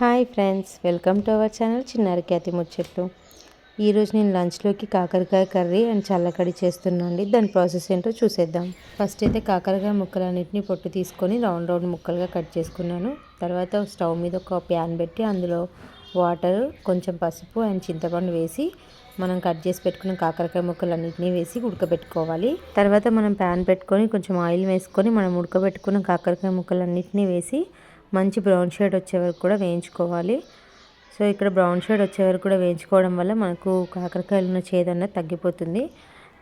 Hi friends, welcome to our channel చిన్నారి ఖ్యాతి ముచ్చట్లు. ఈరోజు నేను లంచ్లోకి కాకరకాయ కర్రీ అండ్ చల్లకడి చేస్తున్నాను. దాని ప్రాసెస్ ఏంటో చూసేద్దాం. ఫస్ట్ అయితే కాకరకాయ ముక్కలన్నింటినీ పొట్టు తీసుకొని రౌండ్ ముక్కలుగా కట్ చేసుకున్నాను. తర్వాత స్టవ్ మీద ఒక ప్యాన్ పెట్టి అందులో వాటర్, కొంచెం పసుపు అండ్ చింతపండు వేసి మనం కట్ చేసి పెట్టుకున్న కాకరకాయ ముక్కలన్నింటినీ వేసి ఉడకబెట్టుకోవాలి. తర్వాత మనం ప్యాన్ పెట్టుకొని కొంచెం ఆయిల్ వేసుకొని మనం ఉడకబెట్టుకున్న కాకరకాయ ముక్కలన్నింటినీ వేసి మంచి బ్రౌన్ షేడ్ వచ్చే వరకు కూడా వేయించుకోవాలి. సో ఇక్కడ బ్రౌన్ షేడ్ వచ్చే వరకు కూడా వేయించుకోవడం వల్ల మనకు కాకరకాయలు ఉన్న చేదన్నది తగ్గిపోతుంది.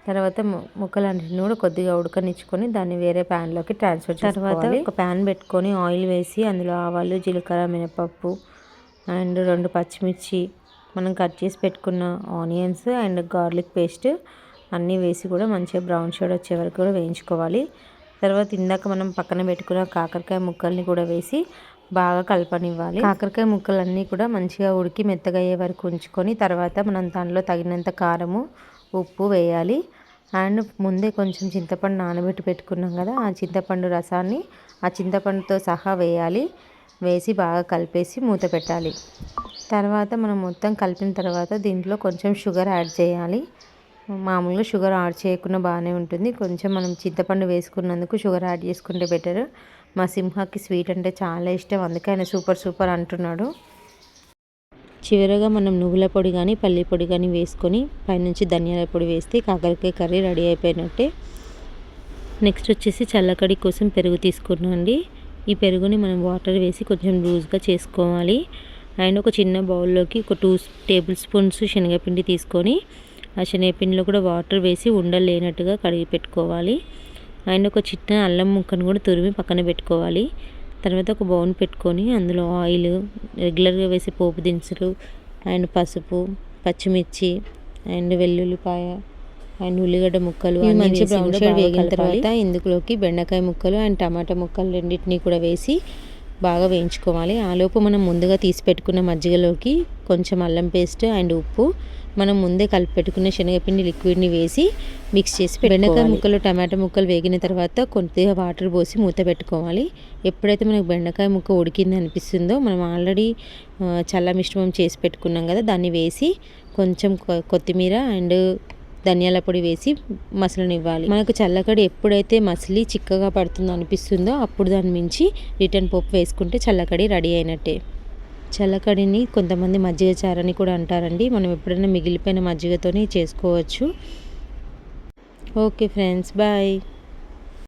తర్వాత ముక్కలన్నింటినీ కూడా కొద్దిగా ఉడకనిచ్చుకొని దాన్ని వేరే ప్యాన్లోకి ట్రాన్స్ఫర్ చేసుకోవాలి. తర్వాత ఒక ప్యాన్ పెట్టుకొని ఆయిల్ వేసి అందులో ఆవాలు, జీలకర్ర, మినపప్పు అండ్ 2 పచ్చిమిర్చి, మనం కట్ చేసి పెట్టుకున్న ఆనియన్స్ అండ్ గార్లిక్ పేస్ట్ అన్నీ వేసి కూడా మంచిగా బ్రౌన్ షేడ్ వచ్చే వరకు కూడా వేయించుకోవాలి. తర్వాత ఇందాక మనం పక్కన పెట్టుకున్న కాకరకాయ ముక్కల్ని కూడా వేసి బాగా కలపనివ్వాలి. కాకరకాయ ముక్కలన్నీ కూడా మంచిగా ఉడికి మెత్తగా అయ్యే వరకు ఉంచుకొని తర్వాత మనం దానిలో తగినంత కారము, ఉప్పు వేయాలి. అండ్ ముందే కొంచెం చింతపండు నానబెట్టి పెట్టుకున్నాం కదా, ఆ చింతపండు రసాన్ని ఆ చింతపండుతో సహా వేయాలి. వేసి బాగా కలిపేసి మూత పెట్టాలి. తర్వాత మనం మొత్తం కలిపిన తర్వాత దీంట్లో కొంచెం షుగర్ యాడ్ చేయాలి. మామూలుగా షుగర్ యాడ్ చేయకుండా బాగానే ఉంటుంది. కొంచెం మనం చింతపండు వేసుకున్నందుకు షుగర్ యాడ్ చేసుకుంటే బెటర్. మా సింహాకి స్వీట్ అంటే చాలా ఇష్టం, అందుకే ఆయన సూపర్ అంటున్నాడు. చివరగా మనం నువ్వుల పొడి కానీ పల్లి పొడి కానీ వేసుకొని పైనుంచి ధనియాల పొడి వేస్తే కాకరకాయ కర్రీ రెడీ అయిపోయినట్టే. నెక్స్ట్ వచ్చేసి చల్లకడి కోసం పెరుగు తీసుకున్నాండి. ఈ పెరుగుని మనం వాటర్ వేసి కొంచెం లూజ్గా చేసుకోవాలి. అండ్ ఒక చిన్న బౌల్లోకి ఒక 2 టేబుల్ స్పూన్స్ శనగపిండి తీసుకొని ఆ శనగపిండిలో కూడా వాటర్ వేసి ఉండలు లేనట్టుగా కడిగి పెట్టుకోవాలి. అండ్ ఒక చిన్న అల్లం ముక్కను కూడా తురిమి పక్కన పెట్టుకోవాలి. తర్వాత ఒక బౌల్ పెట్టుకొని అందులో ఆయిల్, రెగ్యులర్గా వేసే పోపు దినుసులు అండ్ పసుపు, పచ్చిమిర్చి అండ్ వెల్లుల్లిపాయ అండ్ ఉల్లిగడ్డ ముక్కలు మంచి బ్రౌన్ షేడ్ వేగిన తర్వాత ఇందులోకి బెండకాయ ముక్కలు అండ్ టమాటా ముక్కలు రెండింటినీ కూడా వేసి బాగా వేయించుకోవాలి. ఆలోపు మనం ముందుగా తీసి పెట్టుకున్న మజ్జిగలోకి కొంచెం అల్లం పేస్ట్ అండ్ ఉప్పు, మనం ముందే కలిపి పెట్టుకున్న శనగపిండి లిక్విడ్ని వేసి మిక్స్ చేసి బెండకాయ ముక్కలు, టమాటా ముక్కలు వేగిన తర్వాత కొద్దిగా వాటర్ పోసి మూత పెట్టుకోవాలి. ఎప్పుడైతే మనకు బెండకాయ ముక్క ఉడికింది అనిపిస్తుందో మనం ఆల్రెడీ చల్ల మిశ్రమం చేసి పెట్టుకున్నాం కదా, దాన్ని వేసి కొంచెం కొత్తిమీర అండ్ ధనియాల పొడి వేసి మసలనివ్వాలి. మనకు చల్లకడి ఎప్పుడైతే మసిలి చిక్కగా పడుతుందో అనిపిస్తుందో అప్పుడు దాని మించి రిటర్న్ పోపు వేసుకుంటే చల్లకడి రెడీ అయినట్టే. చల్లకడిని కొంతమంది మజ్జిగ చారని కూడా అంటారండి. మనం ఎప్పుడైనా మిగిలిపోయిన మజ్జిగతోనే చేసుకోవచ్చు. Okay friends, bye.